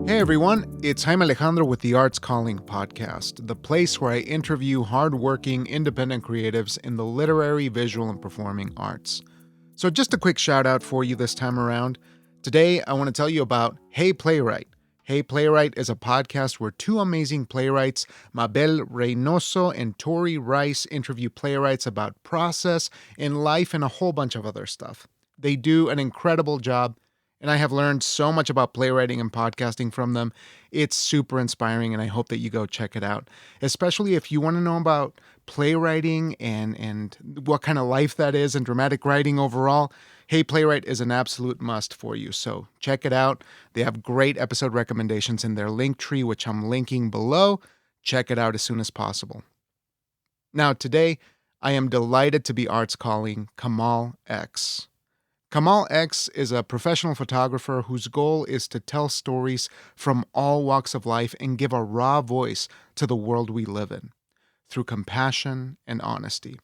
Hey everyone, it's Jaime Alejandro with the Arts Calling Podcast, the place where I interview hardworking, independent creatives in the literary, visual, and performing arts. So just a quick shout out for you this time around. Today, I want to tell you about Hey Playwright. Hey Playwright is a podcast where two amazing playwrights, Mabel Reynoso and Tori Rice, interview playwrights about process in life and a whole bunch of other stuff. They do an incredible job, and I have learned so much about playwriting and podcasting from them. It's super inspiring, and I hope that you go check it out, especially if you want to know about playwriting and what kind of life that is and dramatic writing overall. Hey Playwright is an absolute must for you, so check it out. They have great episode recommendations in their link tree, which I'm linking below. Check it out as soon as possible. Now, today, I am delighted to be arts calling Kamal X. Kamal X is a professional photographer whose goal is to tell stories from all walks of life and give a raw voice to the world we live in, through compassion and honesty.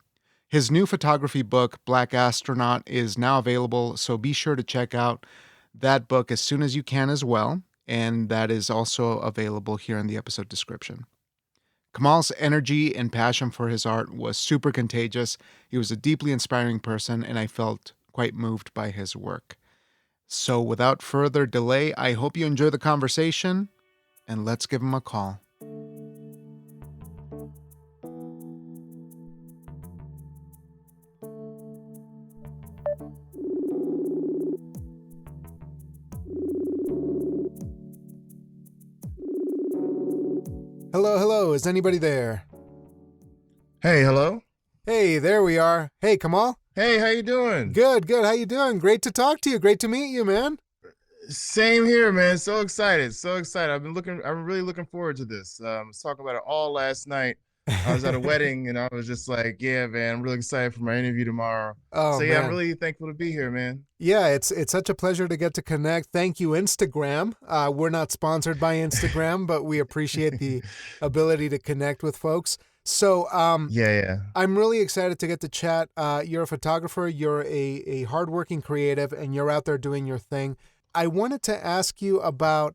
His new photography book, Black Astronaut, is now available, so be sure to check out that book as soon as you can as well, and that is also available here in the episode description. Kamal's energy and passion for his art was super contagious. He was a deeply inspiring person, and I felt quite moved by his work. So without further delay, I hope you enjoy the conversation, and let's give him a call. Hello, is anybody there? Hey, hello. Hey, there we are. Hey, Kamal. Hey, how you doing? Good. How you doing? Great to talk to you. Great to meet you, man. Same here, man. So excited. I'm really looking forward to this. I was talking about it all last night. I was at a wedding and I was just like, yeah, man, I'm really excited for my interview tomorrow. Oh, so yeah, man. I'm really thankful to be here, man. Yeah, it's such a pleasure to get to connect. Thank you, Instagram. We're not sponsored by Instagram, but we appreciate the ability to connect with folks. So Yeah. I'm really excited to get to chat. You're a photographer, you're a hardworking creative, and you're out there doing your thing. I wanted to ask you about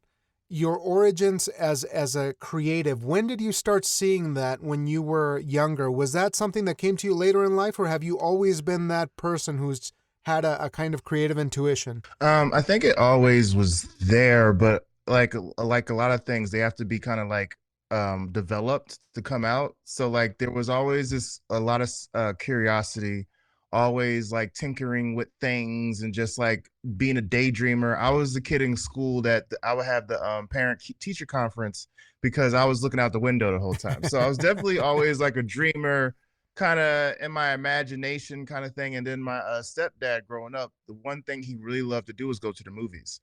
your origins as a creative. When did you start seeing that when you were younger? Was that something that came to you later in life, or have you always been that person who's had a kind of creative intuition? I think it always was there, but like a lot of things, they have to be kind of like developed to come out. So like there was always a lot of curiosity, always like tinkering with things and just like being a daydreamer. I was the kid in school that I would have the parent teacher conference because I was looking out the window the whole time. So I was definitely always like a dreamer, kind of in my imagination kind of thing. And then my stepdad growing up, the one thing he really loved to do was go to the movies.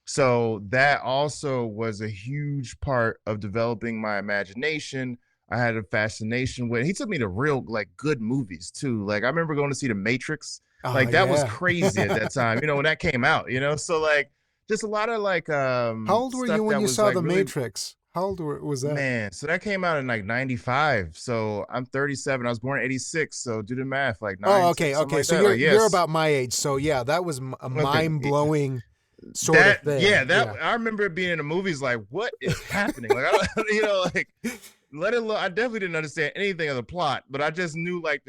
So that also was a huge part of developing my imagination. I had a fascination with, he took me to real like good movies too. Like I remember going to see The Matrix. Like that was crazy at that time, when that came out, So like just a lot of like How old were you when you saw The Matrix? How old was that? Man, so that came out in like 95. So I'm 37. I was born in 86. So do the math, like 9. Oh, okay. Like so you're about my age. So yeah, that was a mind-blowing sort of thing. Yeah, I remember it being in the movies like, what is happening? Like, I don't, like, let it look. I definitely didn't understand anything of the plot, but I just knew like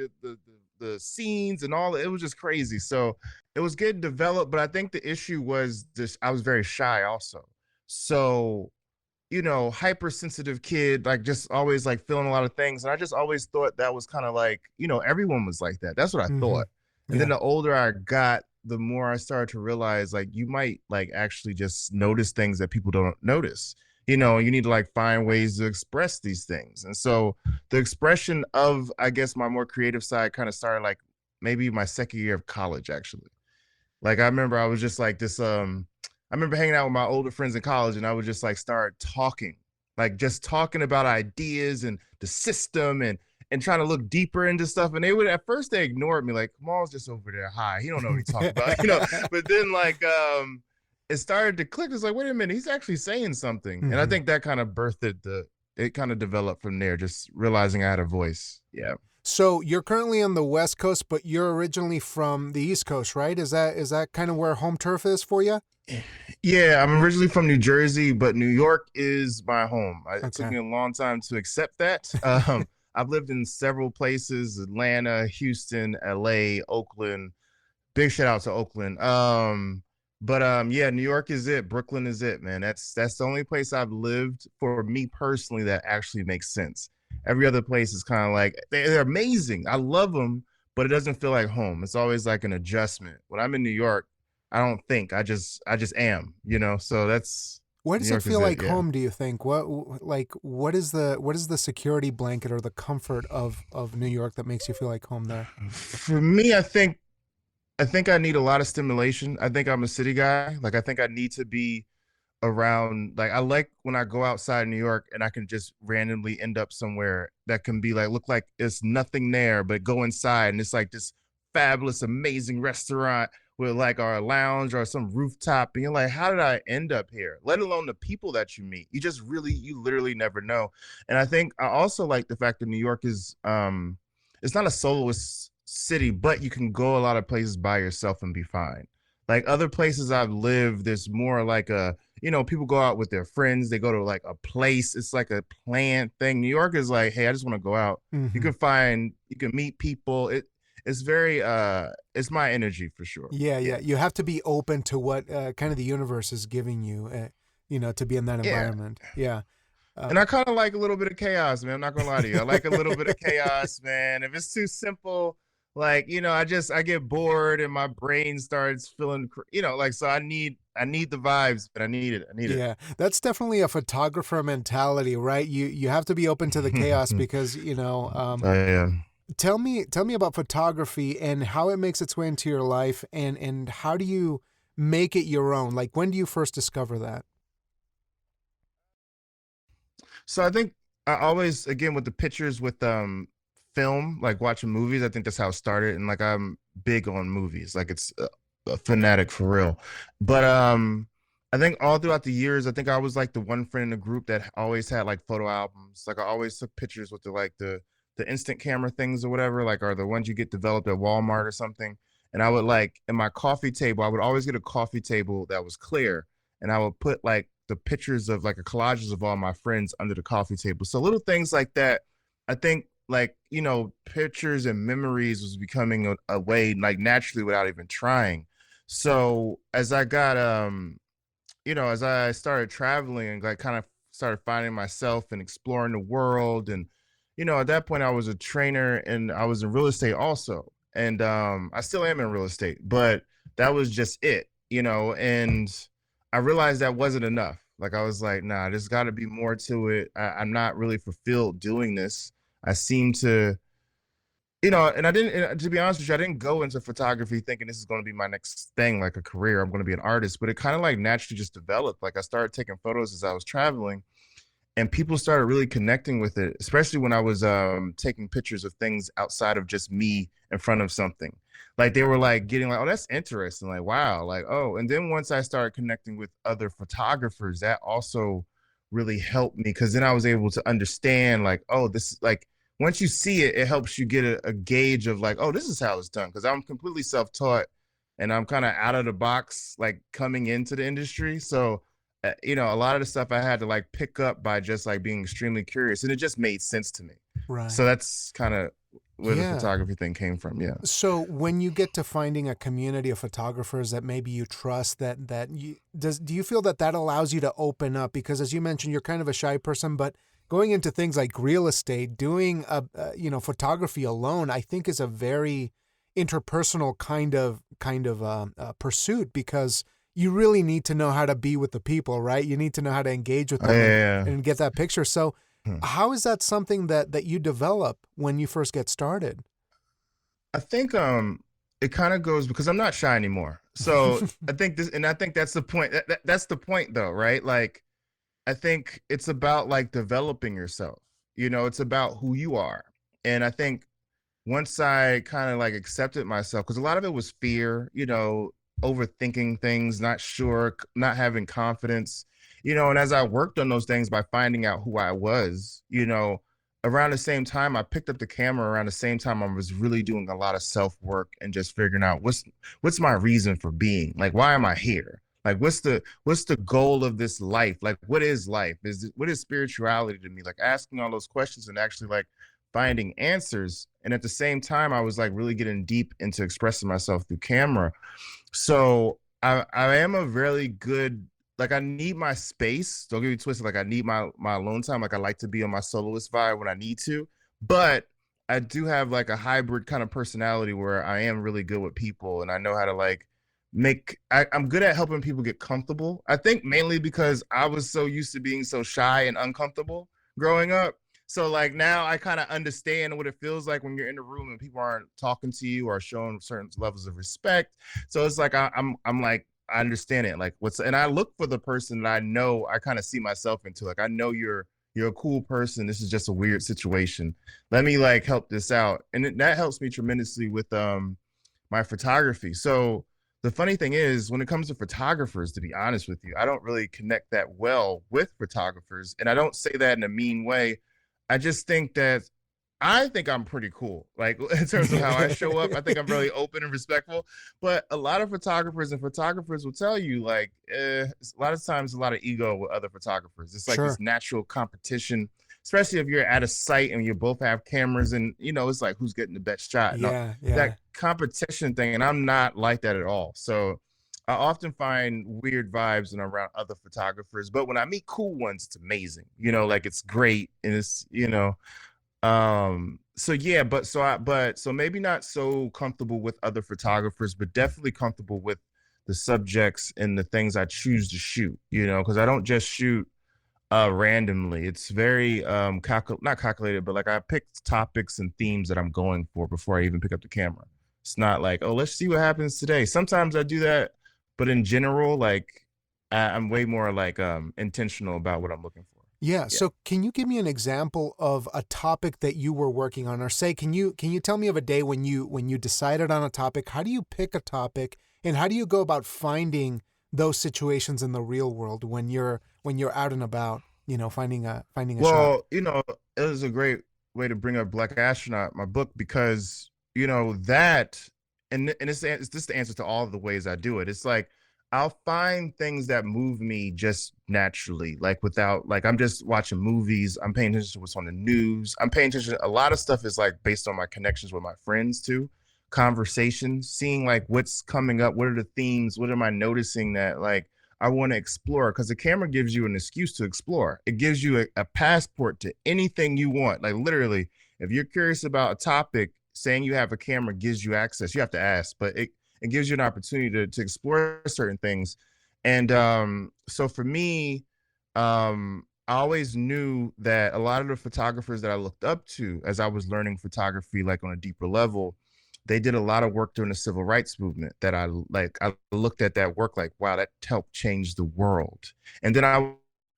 the scenes and all. It was just crazy. So it was getting developed, but I think the issue was this: I was very shy also. So, hypersensitive kid, like just always like feeling a lot of things, and I just always thought that was kind of like, everyone was like that. That's what I thought. And then the older I got, the more I started to realize like you might like actually just notice things that people don't notice. You need to like find ways to express these things. And so the expression of, I guess, my more creative side kind of started like maybe my second year of college, actually. Like I remember I was just like this, I remember hanging out with my older friends in college and I would just like start talking, like just talking about ideas and the system and trying to look deeper into stuff. And at first they ignored me, like, Kamal's just over there high. He don't know what he's talking about, But then like it started to click. It's like, wait a minute, he's actually saying something. And I think that kind of it kind of developed from there, just realizing I had a voice. Yeah. So you're currently on the West Coast, but you're originally from the East Coast, right? Is that kind of where home turf is for you? Yeah, I'm originally from New Jersey, but New York is my home. It took Okay. me a long time to accept that. I've lived in several places: Atlanta, Houston, LA, Oakland. Big shout out to Oakland. Yeah, New York is it. Brooklyn is it, man. That's the only place I've lived for me personally that actually makes sense. Every other place is kind of like they're amazing. I love them, but it doesn't feel like home. It's always like an adjustment. When I'm in New York, I don't think. I just am, you know. So that's Where New does it York is feel it. like Yeah. home, do you think? What is the security blanket or the comfort of New York that makes you feel like home there? For me, I think I need a lot of stimulation. I think I'm a city guy. Like I think I need to be around, like I like when I go outside New York and I can just randomly end up somewhere that can be like look like it's nothing there, but go inside and it's like this fabulous, amazing restaurant with like our lounge or some rooftop. And you're like, how did I end up here? Let alone the people that you meet. You literally never know. And I think I also like the fact that New York is it's not a soloist city, but you can go a lot of places by yourself and be fine. Like other places I've lived, there's more like a, people go out with their friends. They go to like a place. It's like a planned thing. New York is like, hey, I just want to go out. Hmm. You can meet people. It's very, it's my energy for sure. Yeah, Yeah. yeah. You have to be open to what kind of the universe is giving you, to be in that Yeah. environment. Yeah. And Um, I kind of like a little bit of chaos, man. I'm not gonna lie to you. I like a little bit of chaos, man. If it's too simple, like, I get bored and my brain starts feeling, like, so I need the vibes, but I need it. I need it. yeah, that's definitely a photographer mentality, right? You have to be open to the chaos because Yeah. tell me about photography and how it makes its way into your life, and how do you make it your own? Like, when do you first discover that? So I think I always, again, with the pictures with film, like watching movies, I think that's how it started. And like I'm big on movies, like it's a fanatic for real. But I think all throughout the years, I think I was like the one friend in the group that always had like photo albums. Like I always took pictures with the instant camera things or whatever, like are the ones you get developed at Walmart or something. And I would like in my coffee table, I would always get a coffee table that was clear, and I would put like the pictures of like a collages of all my friends under the coffee table. So little things like that. I think like, pictures and memories was becoming a way like naturally without even trying. So as I started traveling and like kind of started finding myself and exploring the world, and at that point I was a trainer and I was in real estate also. And I still am in real estate, but that was just it, and I realized that wasn't enough. Like I was like, nah, there's got to be more to it. I'm not really fulfilled doing this. I seem to, and I didn't, to be honest with you, I didn't go into photography thinking this is going to be my next thing, like a career. I'm going to be an artist, but it kind of like naturally just developed. Like I started taking photos as I was traveling, and people started really connecting with it, especially when I was taking pictures of things outside of just me in front of something. Like they were like getting like, oh, that's interesting. Like, wow, like, oh. And then once I started connecting with other photographers, that also really helped me, because then I was able to understand like, oh, this is like, once you see it, it helps you get a gauge of like, oh, this is how it's done. Cause I'm completely self-taught and I'm kind of out of the box, like coming into the industry. So a lot of the stuff I had to like pick up by just like being extremely curious, and it just made sense to me. So Right. that's kind of where the Yeah. photography thing came from. Yeah. So when you get to finding a community of photographers that maybe you trust, do you feel that allows you to open up? Because as you mentioned, you're kind of a shy person, but going into things like real estate, doing photography alone, I think is a very interpersonal kind of pursuit, because you really need to know how to be with the people, right? You need to know how to engage with Oh, them yeah, and get that picture. So yeah. how is that something that you develop when you first get started? I think it kind of goes because I'm not shy anymore. So I think that's the point. That's the point though, right? Like I think it's about like developing yourself. It's about who you are. And I think once I kind of like accepted myself, because a lot of it was fear, overthinking things, not sure, not having confidence, and as I worked on those things by finding out who I was, around the same time I picked up the camera, around the same time I was really doing a lot of self work and just figuring out what's my reason for being, like why am I here, Like, what's the goal of this life? Like, what is life? What is spirituality to me? Like, asking all those questions and actually like finding answers. And at the same time, I was like really getting deep into expressing myself through camera. So I am a really good, like, I need my space. Don't get me twisted. Like, I need my alone time. Like, I like to be on my soloist vibe when I need to, but I do have like a hybrid kind of personality where I am really good with people and I know how to like I'm good at helping people get comfortable. I think mainly because I was so used to being so shy and uncomfortable growing up. So like now I kind of understand what it feels like when you're in the room and people aren't talking to you or showing certain levels of respect. So it's like I'm like I understand it. Like and I look for the person that I know I kind of see myself into. Like I know you're a cool person. This is just a weird situation. Let me like help this out. And that helps me tremendously with my photography. So the funny thing is when it comes to photographers, to be honest with you, I don't really connect that well with photographers. And I don't say that in a mean way. I just think that I think I'm pretty cool. Like in terms of how I show up, I think I'm really open and respectful. But a lot of photographers will tell you like a lot of times a lot of ego with other photographers. It's like this natural competition, especially if you're at a site and you both have cameras and it's like who's getting the best shot. That competition thing, and I'm not like that at all. So I often find weird vibes and around other photographers. But when I meet cool ones, it's amazing. Like it's great and it's so yeah, so maybe not so comfortable with other photographers, but definitely comfortable with the subjects and the things I choose to shoot, because I don't just shoot randomly. It's very not calculated, but like I pick topics and themes that I'm going for before I even pick up the camera. It's not like, oh, let's see what happens today. Sometimes I do that, but in general, like I'm way more like intentional about what I'm looking for. Yeah. So can you give me an example of a topic that you were working on, or say, can you tell me of a day when you decided on a topic? How do you pick a topic, and how do you go about finding those situations in the real world when you're out and about, finding a shot? Well, it was a great way to bring up Black Astronaut, my book, because that, and it's just the answer to all of the ways I do it. It's like I'll find things that move me just naturally, like without, like I'm just watching movies. I'm paying attention to what's on the news. I'm paying attention. A lot of stuff is like based on my connections with my friends too, conversations, seeing like what's coming up. What are the themes? What am I noticing that like I want to explore? Because the camera gives you an excuse to explore. It gives you a passport to anything you want. Like literally, if you're curious about a topic, saying you have a camera gives you access. You have to ask, but it gives you an opportunity to explore certain things. And so for me, I always knew that a lot of the photographers that I looked up to as I was learning photography, like on a deeper level, they did a lot of work during the civil rights movement that I looked at that work like, wow, that helped change the world. And then I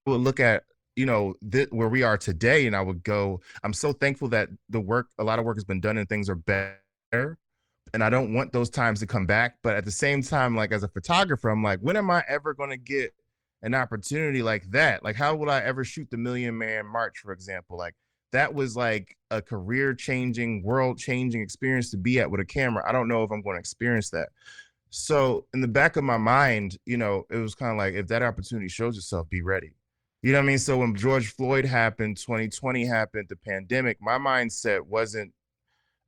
would look at, where we are today, and I would go, I'm so thankful that a lot of work has been done and things are better. And I don't want those times to come back. But at the same time, like as a photographer, I'm like, when am I ever going to get an opportunity like that? Like, how would I ever shoot the Million Man March, for example? Like that was like a career changing, world changing experience to be at with a camera. I don't know if I'm going to experience that. So in the back of my mind, it was kind of like, if that opportunity shows itself, be ready. You know what I mean? So when George Floyd happened, 2020 happened, the pandemic, my mindset wasn't,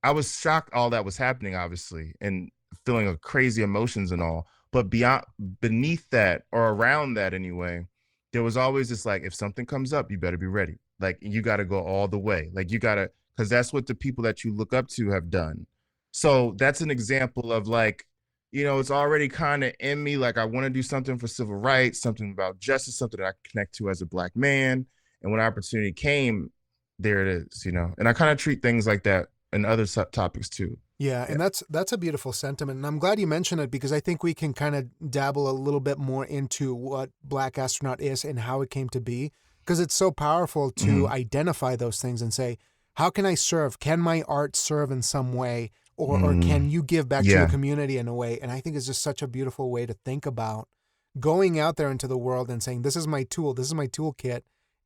I was shocked all that was happening, obviously, and feeling crazy emotions and all. But beneath that, or around that anyway, there was always this like, if something comes up, you better be ready. Like you got to go all the way. Like you got to, because that's what the people that you look up to have done. So that's an example of like, it's already kind of in me. Like I want to do something for civil rights, something about justice, something that I connect to as a Black man. And when opportunity came, there it is, and I kind of treat things like that and other topics too. Yeah, and that's a beautiful sentiment. And I'm glad you mentioned it, because I think we can kind of dabble a little bit more into what Black Astronaut is and how it came to be, because it's so powerful to identify those things and say, how can I serve? Can my art serve in some way? Or can you give back to the community in a way? And I think it's just such a beautiful way to think about going out there into the world and saying, this is my tool, this is my toolkit,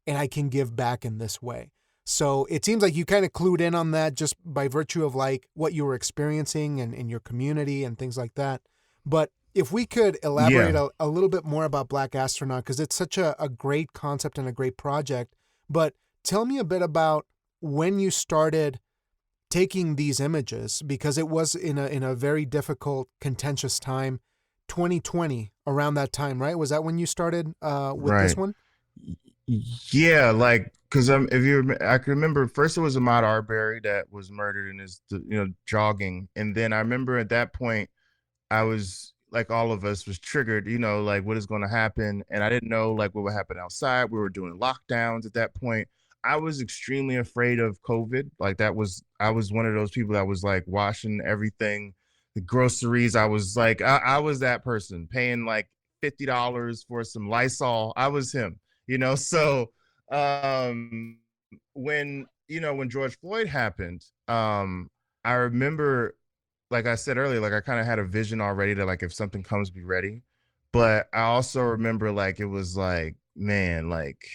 and I can give back in this way. So it seems like you kind of clued in on that just by virtue of like what you were experiencing and in your community and things like that. But if we could elaborate Yeah. a little bit more about Black Astronaut, because it's such a great concept and a great project, but tell me a bit about when you started taking these images, because it was in a very difficult, contentious time, 2020, around that time, right? Was that when you started with this Right. one? Yeah, like because I can remember first it was Ahmaud Arbery that was murdered in his jogging, and then I remember at that point I was like all of us was triggered, like what is going to happen, and I didn't know like what would happen outside. We were doing lockdowns at that point. I was extremely afraid of COVID. Like I was one of those people that was like washing everything, the groceries. I was like I was that person paying like $50 for some Lysol. I was him, So um when George Floyd happened, I remember, like I said earlier, like I kind of had a vision already that like if something comes, be ready. But I also remember like it was like, man, like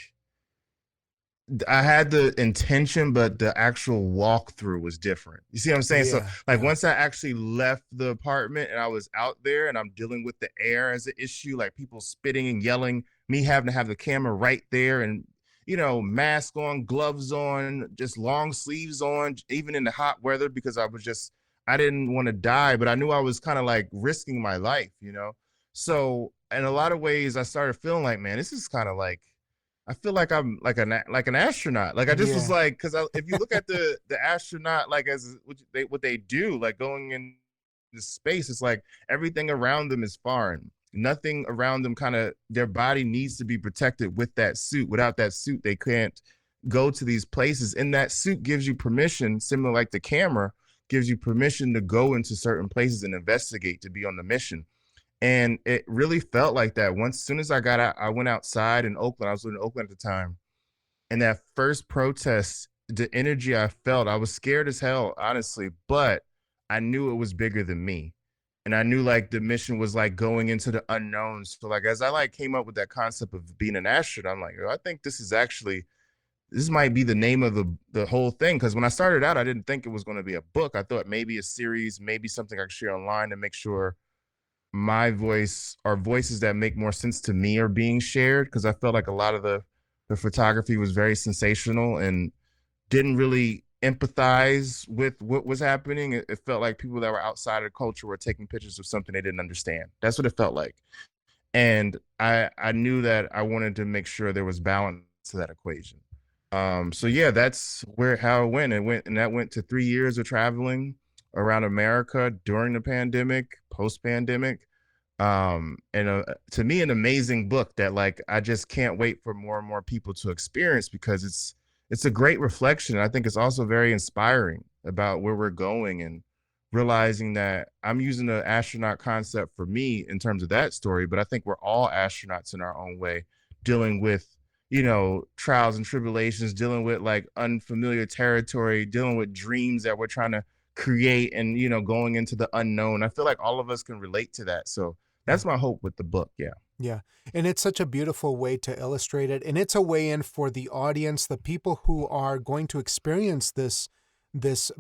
I had the intention, but the actual walkthrough was different. You see what I'm saying? So Yeah, like yeah, once I actually left the apartment and I was out there and I'm dealing with the air as an issue, like people spitting and yelling, me having to have the camera right there and mask on, gloves on, just long sleeves on, even in the hot weather, because I didn't want to die, but I knew I was kind of like risking my life. So in a lot of ways, I started feeling like, man, this is kind of like I feel like I'm like an astronaut. Like I just was yeah, like, because if you look at the astronaut, like as what they do, like going in the space, it's like everything around them is foreign. Nothing around them their body needs to be protected with that suit. Without that suit, they can't go to these places. And that suit gives you permission, similar like the camera gives you permission to go into certain places and investigate, to be on the mission. And it really felt like that. Once, as soon as I got out, I went outside in Oakland. I was living in Oakland at the time. And that first protest, the energy I felt, I was scared as hell, honestly, but I knew it was bigger than me. And I knew like the mission was like going into the unknown. So like as I like came up with that concept of being an astronaut, I'm like, oh, I think this might be the name of the whole thing. Because when I started out, I didn't think it was going to be a book. I thought maybe a series, maybe something I could share online to make sure my voice or voices that make more sense to me are being shared, because I felt like a lot of the photography was very sensational and didn't really empathize with what was happening. It felt like people that were outside of the culture were taking pictures of something they didn't understand. That's what it felt like. And I knew that I wanted to make sure there was balance to that equation. So yeah, that's how it went. And that went to 3 years of traveling around America during the pandemic, post pandemic. And to me, an amazing book that like I just can't wait for more and more people to experience, because it's a great reflection. I think it's also very inspiring about where we're going, and realizing that I'm using the astronaut concept for me in terms of that story, but I think we're all astronauts in our own way, dealing with trials and tribulations, dealing with like unfamiliar territory, dealing with dreams that we're trying to create, and going into the unknown. I feel like all of us can relate to that. So yeah. that's my hope with the book. Yeah. Yeah. And it's such a beautiful way to illustrate it. And it's a way in for the audience, the people who are going to experience this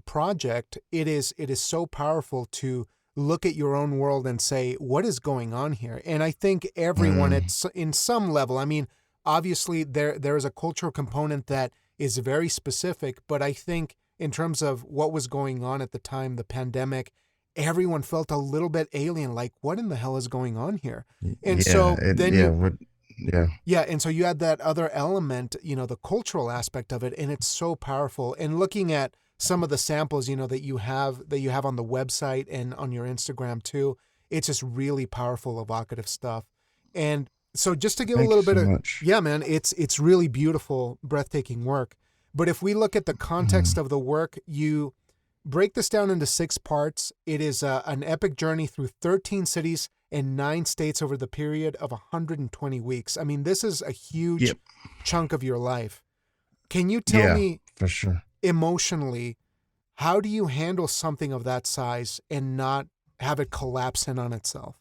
project. It is so powerful to look at your own world and say, what is going on here? And I think everyone Mm, at in some level, I mean, obviously there is a cultural component that is very specific, but I think in terms of what was going on at the time, the pandemic, everyone felt a little bit alien, like what in the hell is going on here? And yeah. so then you, Yeah. yeah, and so you add that other element, the cultural aspect of it, and it's so powerful. And looking at some of the samples, that you have on the website and on your Instagram too, it's just really powerful, evocative stuff. And so just to give a Thank you little so bit of, much. yeah, man, it's really beautiful, breathtaking work. But if we look at the context Mm, of the work, you break this down into 6 parts. It is an epic journey through 13 cities and 9 states over the period of 120 weeks. I mean, this is a huge yep. chunk of your life. Can you tell Yeah, me for sure. emotionally, how do you handle something of that size and not have it collapse in on itself?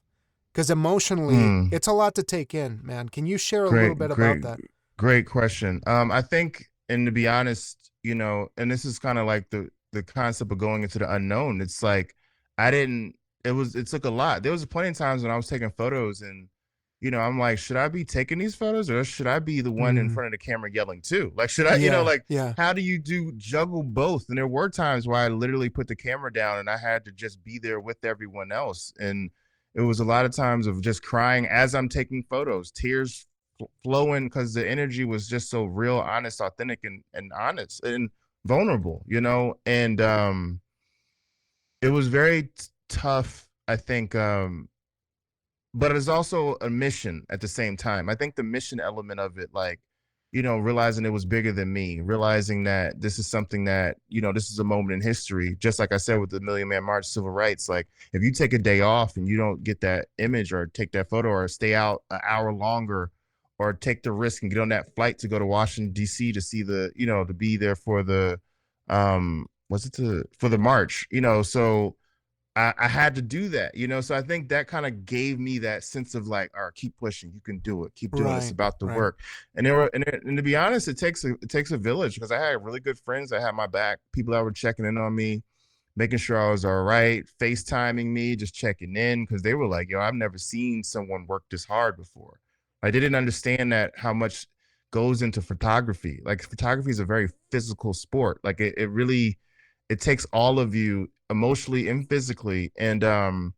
Because emotionally, Mm, it's a lot to take in, man. Can you share a little great, bit about great, that? great question. I think, and to be honest, and this is kind of like the concept of going into the unknown. It's like I didn't. it took a lot. There was plenty of times when I was taking photos and, I'm like, should I be taking these photos or should I be the one in Mm. front of the camera yelling too? Like, should I, Yeah, like, yeah. how do you juggle both? And there were times where I literally put the camera down and I had to just be there with everyone else. And it was a lot of times of just crying as I'm taking photos, tears flowing because the energy was just so real, honest, authentic, and honest and vulnerable, and it was very tough, I think, but it's also a mission at the same time. I think the mission element of it, like, realizing it was bigger than me, realizing that this is something that, this is a moment in history, just like I said with the Million Man March, civil rights. Like, if you take a day off and you don't get that image or take that photo or stay out an hour longer or take the risk and get on that flight to go to Washington, D.C. to see to be there for the, for the march, so I had to do that, so I think that kind of gave me that sense of like, all right, keep pushing, you can do it, keep doing this, about the work. And and to be honest, it takes a village, because I had really good friends that had my back, people that were checking in on me, making sure I was all right, FaceTiming me, just checking in, because they were like, yo, I've never seen someone work this hard before. I didn't understand that how much goes into photography. Like, photography is a very physical sport. Like, it really, it takes all of you emotionally and physically. And the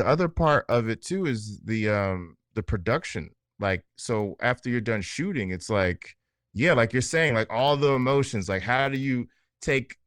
other part of it too is the production. Like, so after you're done shooting, it's like, yeah, like you're saying, like all the emotions, like how do you take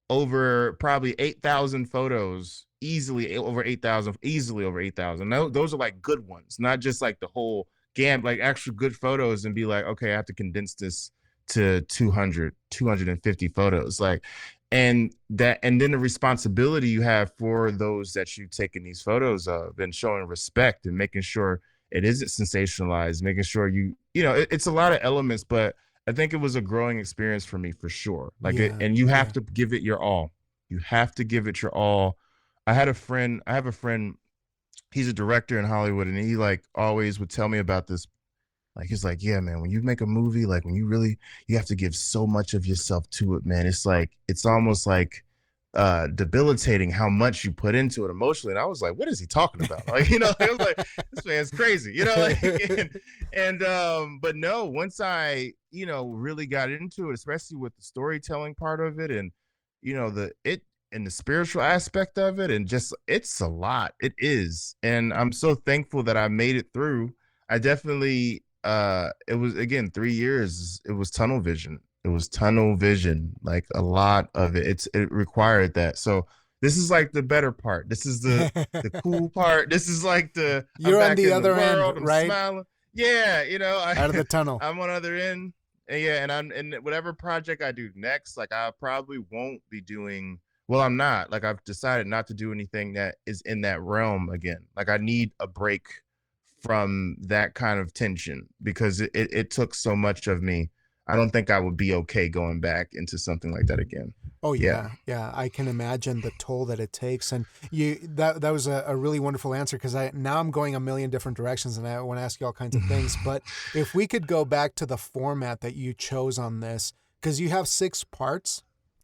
over probably 8,000 photos, easily over 8,000. Those are like good ones, not just like the whole like actual good photos, and be like, okay, I have to condense this to 250 photos. Like, and then the responsibility you have for those that you've taken these photos of, and showing respect and making sure it isn't sensationalized, making sure it's a lot of elements, but I think it was a growing experience for me, for sure. Like, and you have to give it your all. You have to give it your all. I have a friend, he's a director in Hollywood, and he like always would tell me about this. Like, he's like, yeah, man, when you make a movie, like when you have to give so much of yourself to it, man. It's like, it's almost like debilitating how much you put into it emotionally. And I was like, what is he talking about? Like, I was like, this man's crazy, like, but no, once I, really got into it, especially with the storytelling part of it, and, and the spiritual aspect of it, and just, it's a lot. It is. And I'm so thankful that I made it through. I definitely, it was, again, 3 years. It was tunnel vision. Like, a lot of it. It required that. So this is like the better part. This is the cool part. This is like you're I'm on the other end, I'm right? smiling. Yeah, out of the tunnel. I'm on the other end. And yeah, and whatever project I do next, like, I probably won't be doing. Well, I'm not. Like, I've decided not to do anything that is in that realm again. Like, I need a break from that kind of tension, because it took so much of me. I don't think I would be okay going back into something like that again. Oh yeah. I can imagine the toll that it takes. And that was a really wonderful answer, because now I'm going a million different directions, and I want to ask you all kinds of things. But if we could go back to the format that you chose on this, because you have 6 parts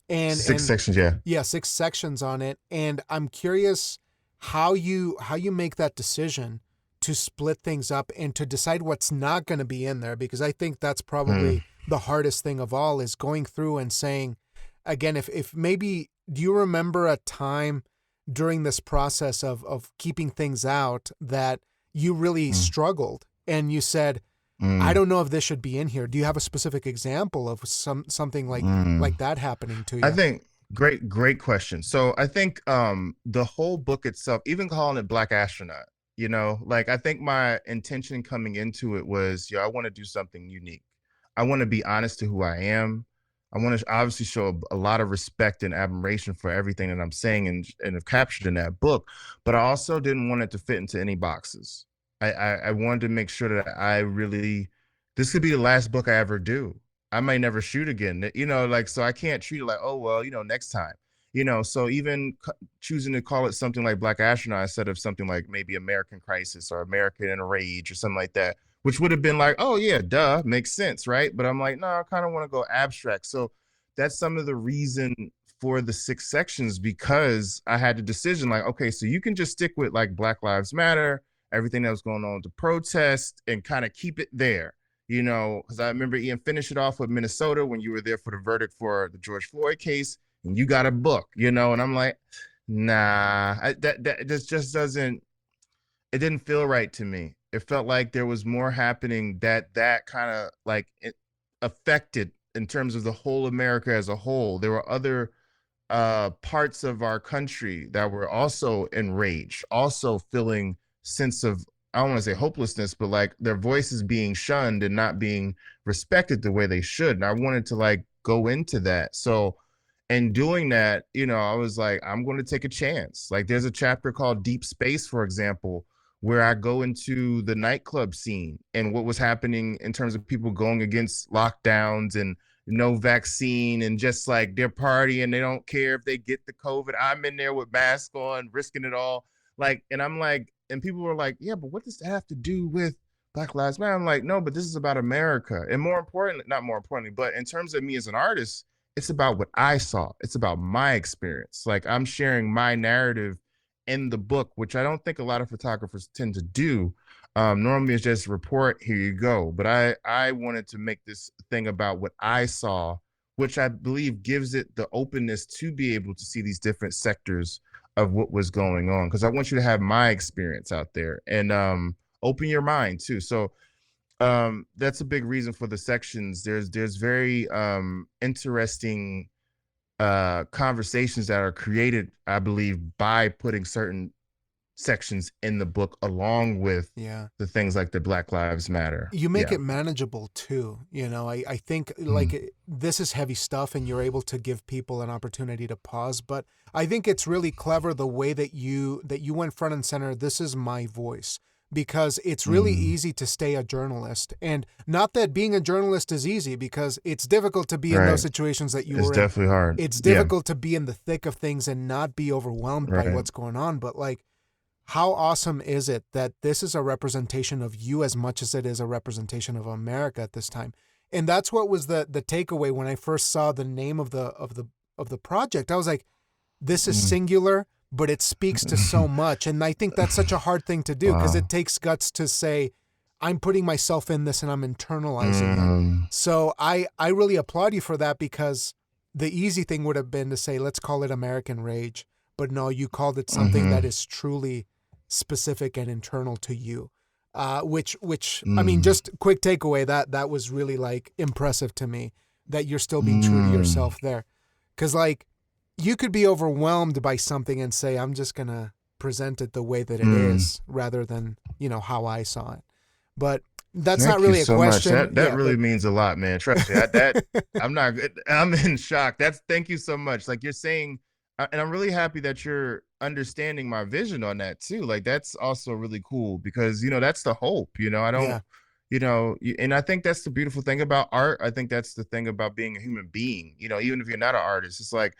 and 6 sections, yeah, 6 sections on it, and I'm curious how you make that decision to split things up and to decide what's not going to be in there, because I think that's probably the hardest thing of all, is going through and saying, again, if maybe, do you remember a time during this process of keeping things out that you really struggled and you said, I don't know if this should be in here? Do you have a specific example of something like that happening to you? I think great question. So I think the whole book itself, even calling it Black Astronaut, like, I think my intention coming into it was, I want to do something unique. I want to be honest to who I am. I want to obviously show a lot of respect and admiration for everything that I'm saying and have captured in that book. But I also didn't want it to fit into any boxes. I wanted to make sure that this could be the last book I ever do. I might never shoot again, like, so I can't treat it like, oh, well, next time, so even choosing to call it something like Black Astronaut instead of something like maybe American Crisis or American in a Rage or something like that, which would have been like, oh yeah, duh, makes sense, right? But I'm like, no, I kind of want to go abstract. So that's some of the reason for the 6 sections because I had the decision like, okay, so you can just stick with like Black Lives Matter, everything that was going on to protest and kind of keep it there, you know, because I remember Ian finish it off with Minnesota when you were there for the verdict for the George Floyd case and you got a book, you know, and I'm like, nah, that just doesn't, it didn't feel right to me. It felt like there was more happening that kind of like it affected in terms of the whole America as a whole. There were other parts of our country that were also enraged, also feeling sense of, I don't want to say hopelessness, but like their voices being shunned and not being respected the way they should. And I wanted to like go into that. So in doing that, you know, I was like, I'm going to take a chance. Like there's a chapter called Deep Space, for example, where I go into the nightclub scene and what was happening in terms of people going against lockdowns and no vaccine and just like they're partying. They don't care if they get the COVID. I'm in there with mask on, risking it all. Like, and I'm like, and people were like, yeah, but what does that have to do with Black Lives Matter? I'm like, no, but this is about America. And more importantly, not more importantly, but in terms of me as an artist, it's about what I saw. It's about my experience. Like I'm sharing my narrative in the book, which I don't think a lot of photographers tend to do. Normally it's just report, here you go. But I wanted to make this thing about what I saw, which I believe gives it the openness to be able to see these different sectors of what was going on. Because I want you to have my experience out there and open your mind too. So that's a big reason for the sections. There's very interesting conversations that are created, I believe, by putting certain sections in the book along with the things like the Black Lives Matter. You make it manageable too. You know, I think like this is heavy stuff and you're able to give people an opportunity to pause. But I think it's really clever the way that you went front and center. This is my voice. Because it's really easy to stay a journalist. And not that being a journalist is easy, because it's difficult to be in those situations that you were in. It's definitely hard. It's difficult to be in the thick of things and not be overwhelmed by what's going on. But like, how awesome is it that this is a representation of you as much as it is a representation of America at this time? And that's what was the takeaway when I first saw the name of the project. I was like, this is singular, but it speaks to so much. And I think that's such a hard thing to do because it takes guts to say, I'm putting myself in this and I'm internalizing it. So I really applaud you for that, because the easy thing would have been to say, let's call it American Rage. But no, you called it something that is truly specific and internal to you. Which I mean, just quick takeaway, that was really like impressive to me that you're still being true to yourself there. Because like, you could be overwhelmed by something and say, I'm just going to present it the way that it is rather than, you know, how I saw it. But that's not really a question. Much. That really means a lot, man. Trust me. I'm in shock. Thank you so much. Like you're saying, and I'm really happy that you're understanding my vision on that too. Like that's also really cool because, you know, that's the hope, you know, I don't, you know, and I think that's the beautiful thing about art. I think that's the thing about being a human being, you know, even if you're not an artist, it's like,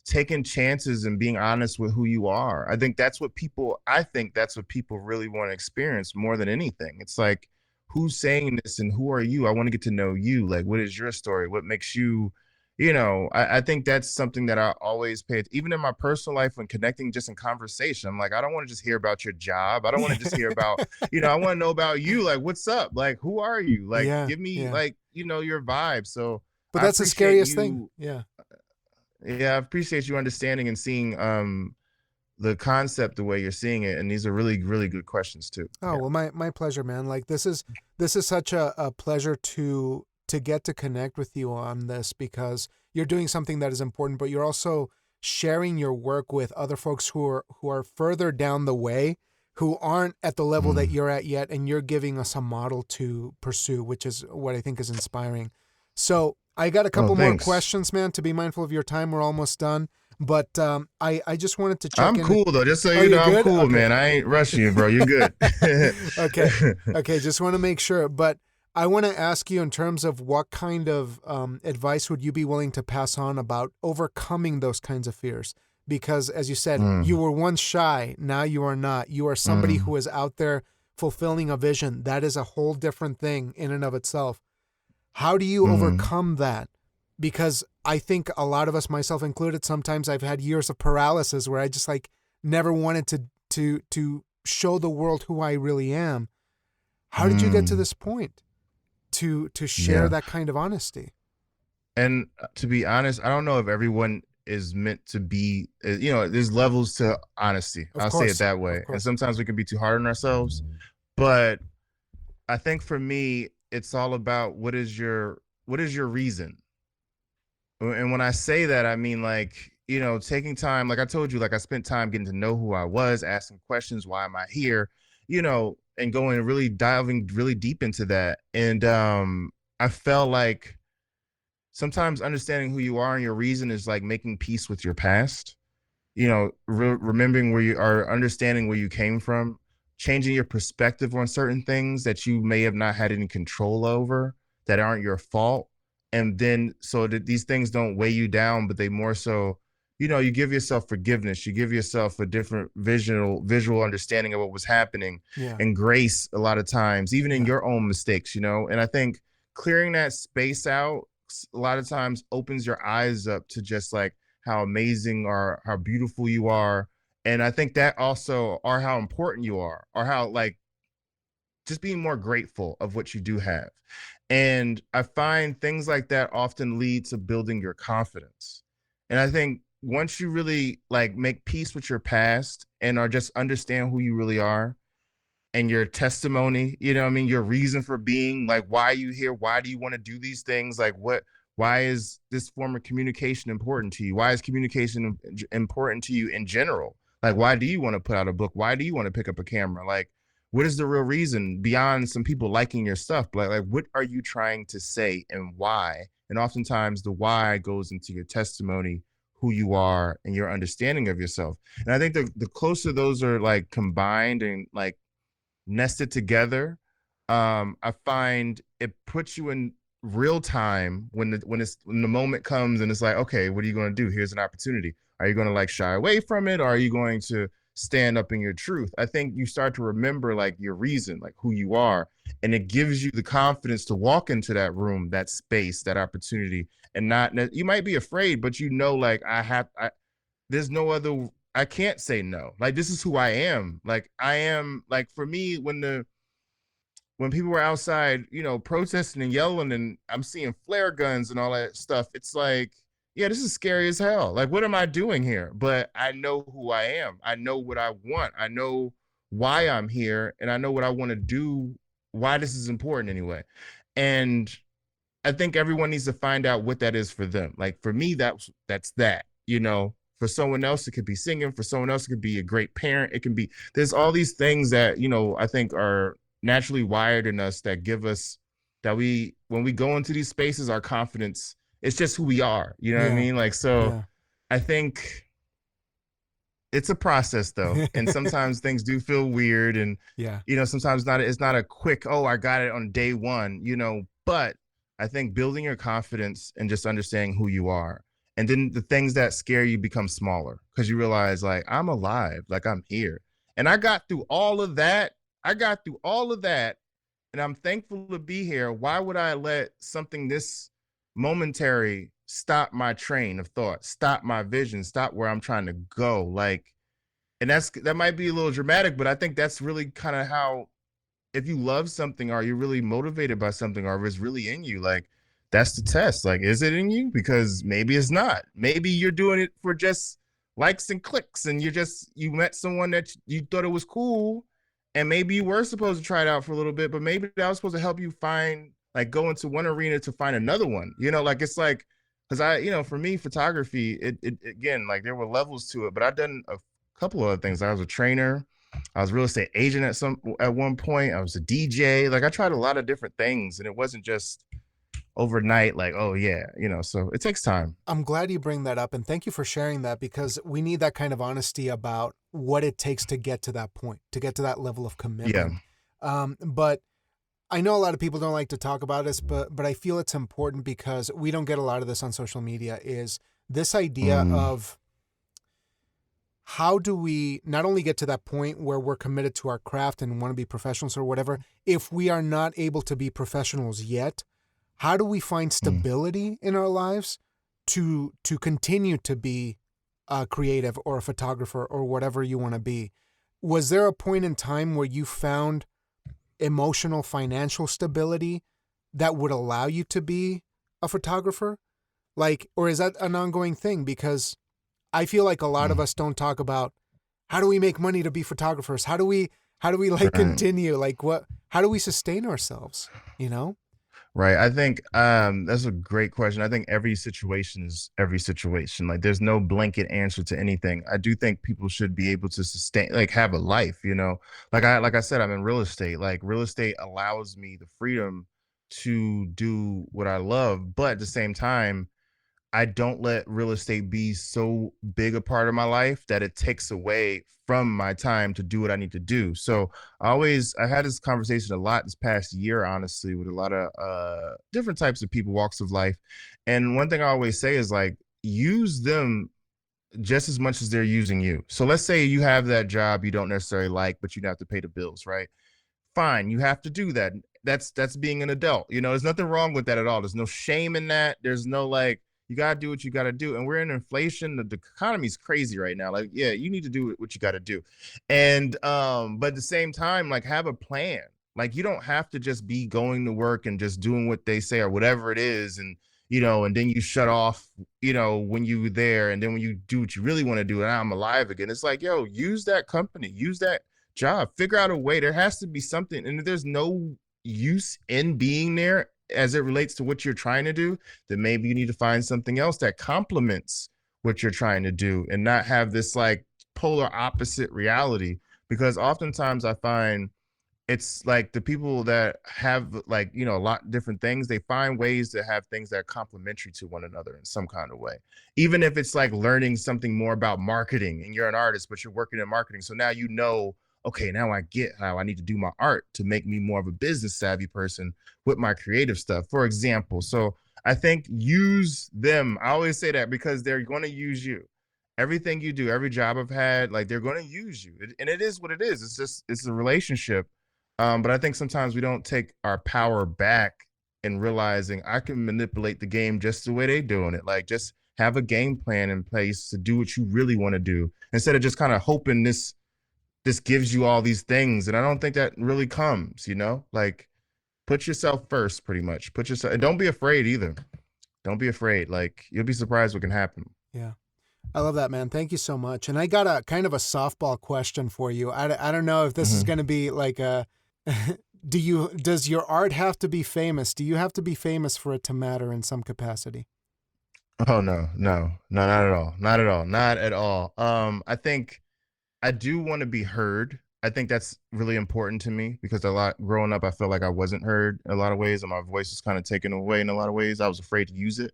taking chances and being honest with who you are. I think that's what people really want to experience more than anything. It's like, who's saying this and who are you? I want to get to know you. Like, what is your story? What makes you, you know, I think that's something that I always even in my personal life when connecting just in conversation, I'm like, I don't want to just hear about your job. I don't want to just hear about, you know, I want to know about you. Like, what's up? Like, who are you? Like, give me like, you know, your vibe. So, but that's the scariest thing. Yeah, I appreciate you understanding and seeing the concept the way you're seeing it, and these are really, really good questions too. Well, my pleasure, man. Like this is such a pleasure to get to connect with you on this, because you're doing something that is important, but you're also sharing your work with other folks who are further down the way, who aren't at the level that you're at yet, and you're giving us a model to pursue, which is what I think is inspiring. So I got a couple more questions, man, to be mindful of your time. We're almost done. But I just wanted to check in. I'm cool, though. Just so you know, I'm cool, okay, man. I ain't rushing you, bro. You're good. Okay. Just want to make sure. But I want to ask you in terms of what kind of advice would you be willing to pass on about overcoming those kinds of fears? Because as you said, you were once shy. Now you are not. You are somebody who is out there fulfilling a vision. That is a whole different thing in and of itself. How do you overcome that? because I think a lot of us, myself included, sometimes I've had years of paralysis where I just like never wanted to show the world who I really am. How did you get to this point to share that kind of honesty? And to be honest, I don't know if everyone is meant to be, there's levels to honesty. I'll say it that way. And sometimes we can be too hard on ourselves. But I think for me, it's all about what is your reason? And when I say that, I mean, like, taking time, like I told you, like I spent time getting to know who I was, asking questions, why am I here, and going really diving really deep into that. And I felt like sometimes understanding who you are and your reason is like making peace with your past, remembering where you are, understanding where you came from, changing your perspective on certain things that you may have not had any control over, that aren't your fault. And then so that these things don't weigh you down, but they more so, you give yourself forgiveness, you give yourself a different visual understanding of what was happening, and grace a lot of times, even in your own mistakes, and I think clearing that space out a lot of times opens your eyes up to just like how amazing or how beautiful you are. And I think that also, or how important you are, or how like just being more grateful of what you do have. And I find things like that often lead to building your confidence. And I think once you really like make peace with your past and or just understand who you really are and your testimony, your reason for being, like, why are you here? Why do you want to do these things? Like why is this form of communication important to you? Why is communication important to you in general? Like, why do you want to put out a book? Why do you want to pick up a camera? Like, what is the real reason beyond some people liking your stuff? Like what are you trying to say and why? And oftentimes the why goes into your testimony, who you are, and your understanding of yourself. And I think the closer those are like combined and like nested together, I find it puts you in real time when the moment comes and it's like, okay, what are you going to do? Here's an opportunity. Are you going to like shy away from it, or are you going to stand up in your truth? I think you start to remember like your reason, like who you are, and it gives you the confidence to walk into that room, that space, that opportunity, and not, you might be afraid, but like there's no other, I can't say no. Like, this is who I am. Like, I am, like, for me, when people were outside, protesting and yelling, and I'm seeing flare guns and all that stuff, it's like, yeah, this is scary as hell. Like, what am I doing here? But I know who I am. I know what I want. I know why I'm here, and I know what I want to do, why this is important anyway. And I think everyone needs to find out what that is for them. Like, for me, that's that, For someone else, it could be singing. For someone else, it could be a great parent. It can be, there's all these things that, I think are naturally wired in us that give us, that when we go into these spaces, our confidence, it's just who we are. You know what I mean? Like, so I think it's a process though. And sometimes things do feel weird, and, sometimes it's not a quick, oh, I got it on day one, but I think building your confidence and just understanding who you are, and then the things that scare you become smaller because you realize, like, I'm alive, like I'm here. And I got through all of that. And I'm thankful to be here. Why would I let something this momentary stop my train of thought, stop my vision, stop where I'm trying to go? Like, and that might be a little dramatic, but I think that's really kind of how, if you love something, or you're really motivated by something, or if it's really in you, like, that's the test. Like, is it in you? Because maybe it's not. Maybe you're doing it for just likes and clicks, and you met someone that you thought it was cool, and maybe you were supposed to try it out for a little bit, but maybe that was supposed to help you find, like, go into one arena to find another one. Like, it's like, because for me, photography, it again, like, there were levels to it, but I've done a couple of other things. I was a trainer. I was a real estate agent at one point. I was a DJ. Like, I tried a lot of different things, and it wasn't just overnight, like, oh yeah, so it takes time. I'm glad you bring that up, and thank you for sharing that, because we need that kind of honesty about what it takes to get to that point, to get to that level of commitment. But I know a lot of people don't like to talk about this, but I feel it's important, because we don't get a lot of this on social media, is this idea of how do we not only get to that point where we're committed to our craft and want to be professionals or whatever, if we are not able to be professionals yet, how do we find stability in our lives to continue to be a creative or a photographer or whatever you want to be? Was there a point in time where you found emotional, financial stability that would allow you to be a photographer? Like, or is that an ongoing thing? Because I feel like a lot of us don't talk about how do we make money to be photographers? How do we like continue? Like how do we sustain ourselves? You know? Right. I think that's a great question. I think every situation is every situation. Like there's no blanket answer to anything. I do think people should be able to sustain, like have a life, you know. Like I said, I'm in real estate. Like real estate allows me the freedom to do what I love, but at the same time, I don't let real estate be so big a part of my life that it takes away from my time to do what I need to do. So I had this conversation a lot this past year, honestly, with a lot of different types of people, walks of life. And one thing I always say is like, use them just as much as they're using you. So let's say you have that job you don't necessarily like, but you have to pay the bills, right? Fine, you have to do that. That's being an adult. You know, there's nothing wrong with that at all. There's no shame in that. There's no like, you gotta do what you gotta do. And we're in inflation. The economy's crazy right now. Like, yeah, you need to do what you gotta do. And but at the same time, like have a plan. Like you don't have to just be going to work and just doing what they say or whatever it is. And you know, and then you shut off, you know, when you were there, and then when you do what you really want to do, and I'm alive again. It's like, yo, use that company, use that job, figure out a way. There has to be something, and if there's no use in being there as it relates to what you're trying to do, then maybe you need to find something else that complements what you're trying to do and not have this like polar opposite reality. Because oftentimes I find it's like the people that have like, you know, a lot of different things, they find ways to have things that are complementary to one another in some kind of way. Even if it's like learning something more about marketing and you're an artist, but you're working in marketing. So now you know, okay, now I get how I need to do my art to make me more of a business savvy person with my creative stuff, for example. So I think use them. I always say that because they're going to use you. Everything you do, every job I've had, like they're going to use you. And it is what it is. It's a relationship. But I think sometimes we don't take our power back and realizing I can manipulate the game just the way they're doing it. Like just have a game plan in place to do what you really want to do instead of just kind of hoping this gives you all these things. And I don't think that really comes, you know, like put yourself first, pretty much. Put yourself, and don't be afraid either. Don't be afraid. Like you'll be surprised what can happen. Yeah. I love that, man. Thank you so much. And I got a kind of a softball question for you. I don't know if this is going to be like a, does your art have to be famous? Do you have to be famous for it to matter in some capacity? Oh, no, not at all. Not at all. Not at all. I think I do want to be heard. I think that's really important to me because growing up, I felt like I wasn't heard in a lot of ways, and my voice was kind of taken away in a lot of ways. I was afraid to use it.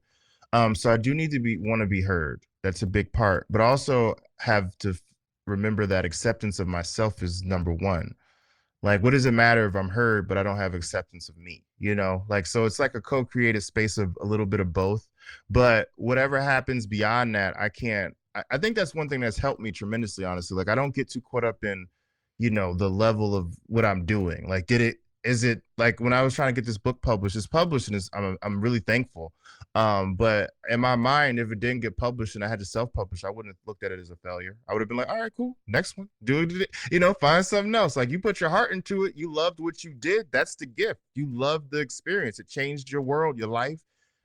So I do need to want to be heard. That's a big part, but also have to remember that acceptance of myself is number one. Like, what does it matter if I'm heard, but I don't have acceptance of me, you know? Like, so it's like a co-creative space of a little bit of both, but whatever happens beyond that, I think that's one thing that's helped me tremendously, honestly. Like, I don't get too caught up in, you know, the level of what I'm doing. Like, is it like when I was trying to get this book published, and I'm really thankful. But in my mind, if it didn't get published and I had to self-publish, I wouldn't have looked at it as a failure. I would have been like, all right, cool, next one, do it, you know, find something else. Like you put your heart into it, you loved what you did. That's the gift. You loved the experience. It changed your world, your life.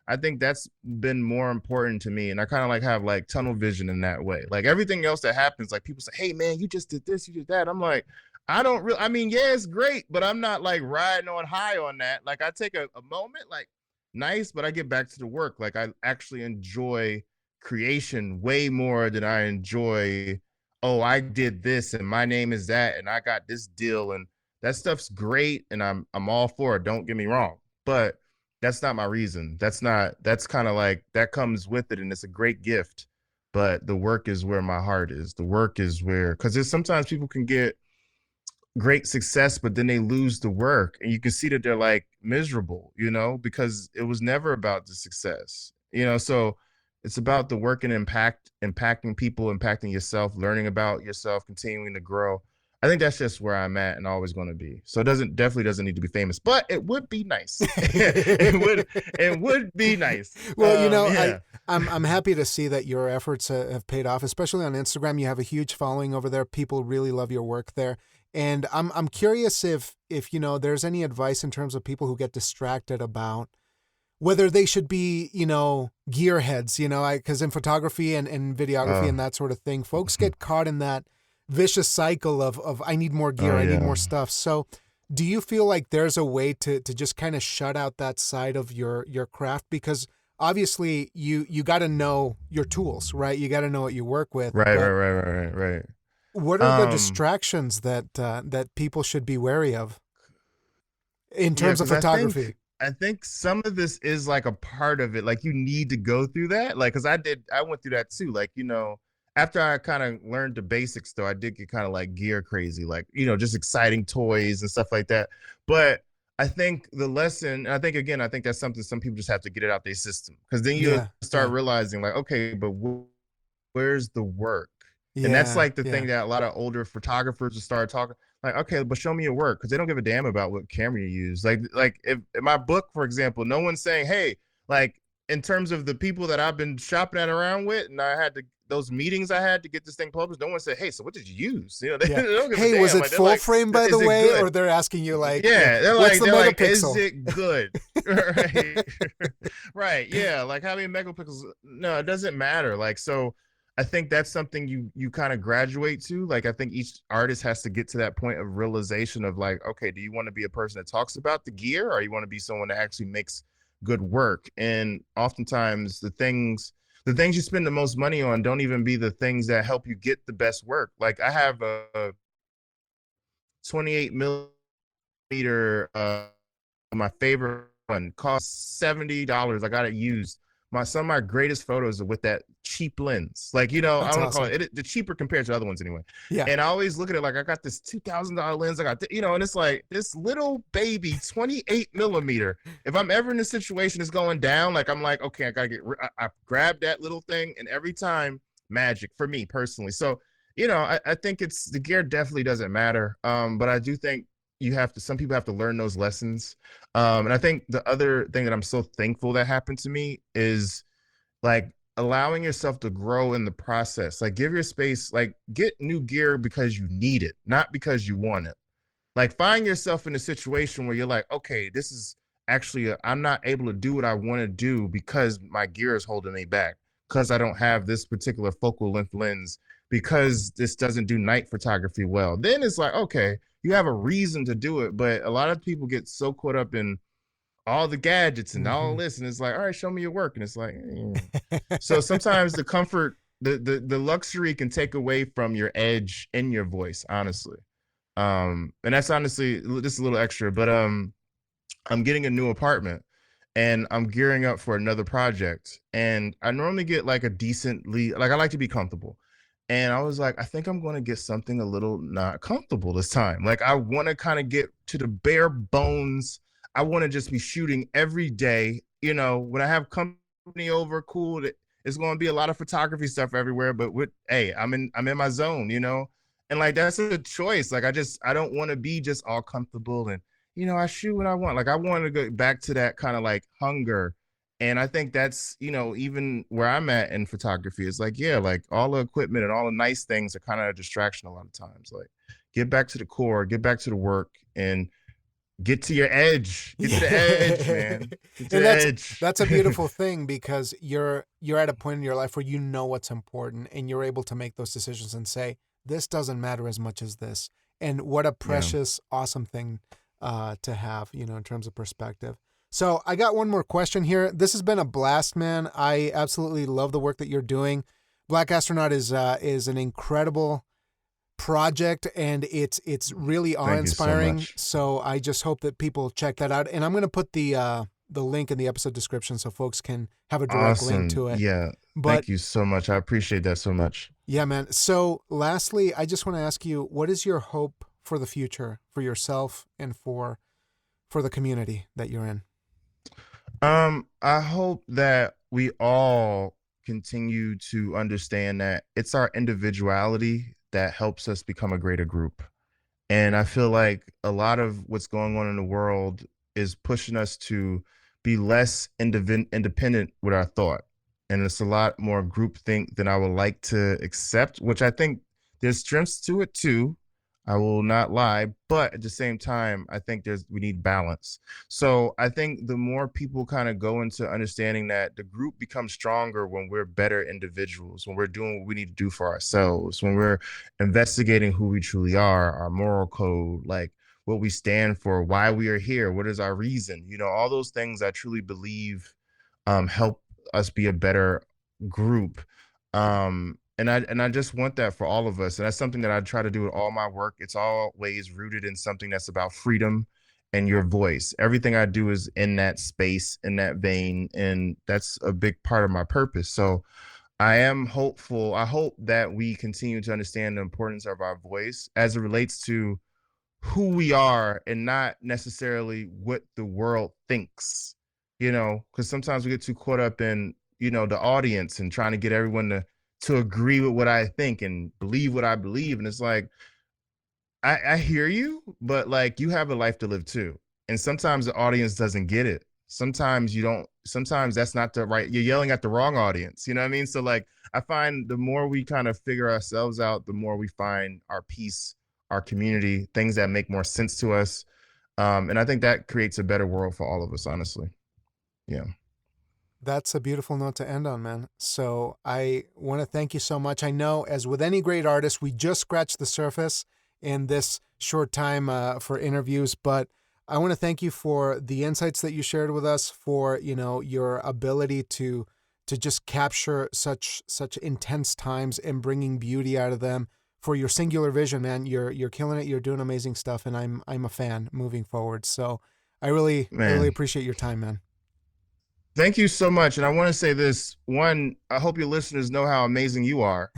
I think that's been more important to me. And I kind of like have like tunnel vision in that way. Like everything else that happens, like people say, hey man, you just did this, you did that. I'm like, I mean, yeah, it's great, but I'm not like riding on high on that. Like I take a moment, like nice, but I get back to the work. Like I actually enjoy creation way more than I enjoy, oh, I did this and my name is that and I got this deal, and that stuff's great and I'm all for it. Don't get me wrong. But that's not my reason. That's kind of like that comes with it and it's a great gift. But the work is where my heart is. The work is where, because there's sometimes people can get great success, but then they lose the work and you can see that they're like miserable, you know, because it was never about the success, you know. So it's about the work and impacting people, impacting yourself, learning about yourself, continuing to grow. I think that's just where I'm at and always going to be. So it definitely doesn't need to be famous, but it would be nice. it would be nice. Well, Yeah. I'm happy to see that your efforts have paid off, especially on Instagram. You have a huge following over there. People really love your work there. And I'm curious if there's any advice in terms of people who get distracted about whether they should be, gearheads, because in photography and videography and that sort of thing, folks get caught in that vicious cycle of I need more gear, I need more stuff. So do you feel like there's a way to just kind of shut out that side of your craft? Because obviously you got to know your tools, right? You got to know what you work with. Right. What are the distractions that people should be wary of in terms of photography? I think some of this is like a part of it. Like you need to go through that. Like, cause I went through that too. Like, after I kind of learned the basics though, I did get kind of like gear crazy, like, just exciting toys and stuff like that. But I think the lesson, I think that's something some people just have to get it out their system. Cause then you start realizing like, okay, but where's the work? And that's like the thing that a lot of older photographers will start talking like, okay, but show me your work, because they don't give a damn about what camera you use. Like if in my book, for example, no one's saying, hey, like in terms of the people that I've been shopping around with, and I had those meetings I had to get this thing published, no one said, hey, so what did you use? They don't give a damn. Was it like, full frame, by the way? Good? Or they're asking you like, they're what's the like, megapixel? is it good? Right. Right. Yeah. Like how many megapixels? No, it doesn't matter. Like, so I think that's something you kind of graduate to. Like, I think each artist has to get to that point of realization of like, okay, do you want to be a person that talks about the gear, or you want to be someone that actually makes good work? And oftentimes the things you spend the most money on don't even be the things that help you get the best work. Like I have a 28 millimeter, my favorite one, cost $70. I got it used. Some of my greatest photos are with that cheap lens. Like, I don't want to call it the cheaper compared to other ones anyway. Yeah. And I always look at it like I got this $2,000 lens. I got, and it's like this little baby 28 millimeter. If I'm ever in a situation that's going down, like I'm like, okay, I gotta I grab that little thing, and every time magic for me personally. So, I think the gear definitely doesn't matter. But I do think some people have to learn those lessons. And I think the other thing that I'm so thankful that happened to me is like allowing yourself to grow in the process. Like give your space, like get new gear because you need it, not because you want it. Like find yourself in a situation where you're like, okay, this is actually, I'm not able to do what I want to do because my gear is holding me back, because I don't have this particular focal length lens, because this doesn't do night photography well. Then it's like, okay, you have a reason to do it. But a lot of people get so caught up in all the gadgets and all this, and it's like, all right, show me your work. And it's like, So sometimes the comfort, the luxury can take away from your edge in your voice, honestly. And that's honestly just a little extra, but I'm getting a new apartment and I'm gearing up for another project. And I normally get like a decently, like I like to be comfortable. And I was like, I think I'm going to get something a little not comfortable this time. Like I want to kind of get to the bare bones. I want to just be shooting every day. When I have company over, cool. It's going to be a lot of photography stuff everywhere. But I'm in my zone, and like that's a choice. Like I don't want to be just all comfortable and I shoot what I want. Like I want to go back to that kind of like hunger. And I think that's, even where I'm at in photography is like, like all the equipment and all the nice things are kind of a distraction a lot of times. Like get back to the core, get back to the work, and get to your edge. Get to the edge, man. Get to the edge. That's a beautiful thing, because you're at a point in your life where you know what's important and you're able to make those decisions and say, this doesn't matter as much as this. And what a precious, awesome thing to have, in terms of perspective. So I got one more question here. This has been a blast, man. I absolutely love the work that you're doing. Black Astronaut is an incredible project, and it's really awe-inspiring. So I just hope that people check that out. And I'm going to put the link in the episode description so folks can have a direct link to it. Yeah. Thank you so much. I appreciate that so much. Yeah, man. So lastly, I just want to ask you, what is your hope for the future, for yourself and for the community that you're in? I hope that we all continue to understand that it's our individuality that helps us become a greater group. And I feel like a lot of what's going on in the world is pushing us to be less independent with our thought. And it's a lot more groupthink than I would like to accept, which I think there's strengths to it too. I will not lie, but at the same time, I think we need balance. So I think the more people kind of go into understanding that the group becomes stronger when we're better individuals, when we're doing what we need to do for ourselves, when we're investigating who we truly are, our moral code, like what we stand for, why we are here, what is our reason, all those things I truly believe help us be a better group. And I just want that for all of us. And that's something that I try to do with all my work. It's always rooted in something that's about freedom and your voice. Everything I do is in that space, in that vein. And that's a big part of my purpose. So I am hopeful. I hope that we continue to understand the importance of our voice as it relates to who we are and not necessarily what the world thinks, because sometimes we get too caught up in, the audience and trying to get everyone to agree with what I think and believe what I believe. And it's like, I hear you, but like you have a life to live too. And sometimes the audience doesn't get it. Sometimes you don't, sometimes that's not you're yelling at the wrong audience. You know what I mean? So like, I find the more we kind of figure ourselves out, the more we find our peace, our community, things that make more sense to us. And I think that creates a better world for all of us, honestly. Yeah. That's a beautiful note to end on, man. So I want to thank you so much. I know, as with any great artist, we just scratched the surface in this short time for interviews, but I want to thank you for the insights that you shared with us, for, your ability to just capture such intense times and bringing beauty out of them, for your singular vision, man. You're killing it. You're doing amazing stuff, and I'm a fan moving forward. So I really appreciate your time, man. Thank you so much. And I want to say this. One, I hope your listeners know how amazing you are.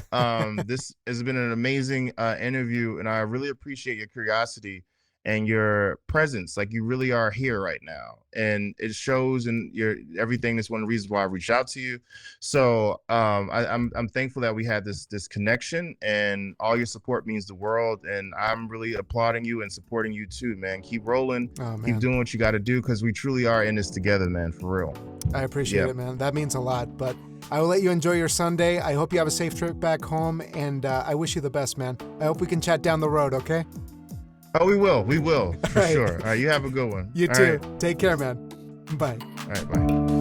This has been an amazing interview, and I really appreciate your curiosity and your presence. Like, you really are here right now, and it shows in your everything. That's one of the reasons why I reached out to you. So I'm thankful that we had this connection, and all your support means the world. And I'm really applauding you and supporting you too, man. Keep rolling, keep doing what you got to do, because we truly are in this together, man, for real. I appreciate it, man. That means a lot. But I will let you enjoy your Sunday. I hope you have a safe trip back home, and I wish you the best, man. I hope we can chat down the road, okay? Oh, we will, for sure. All right, you have a good one. You too. Take care, man. Bye. All right, bye.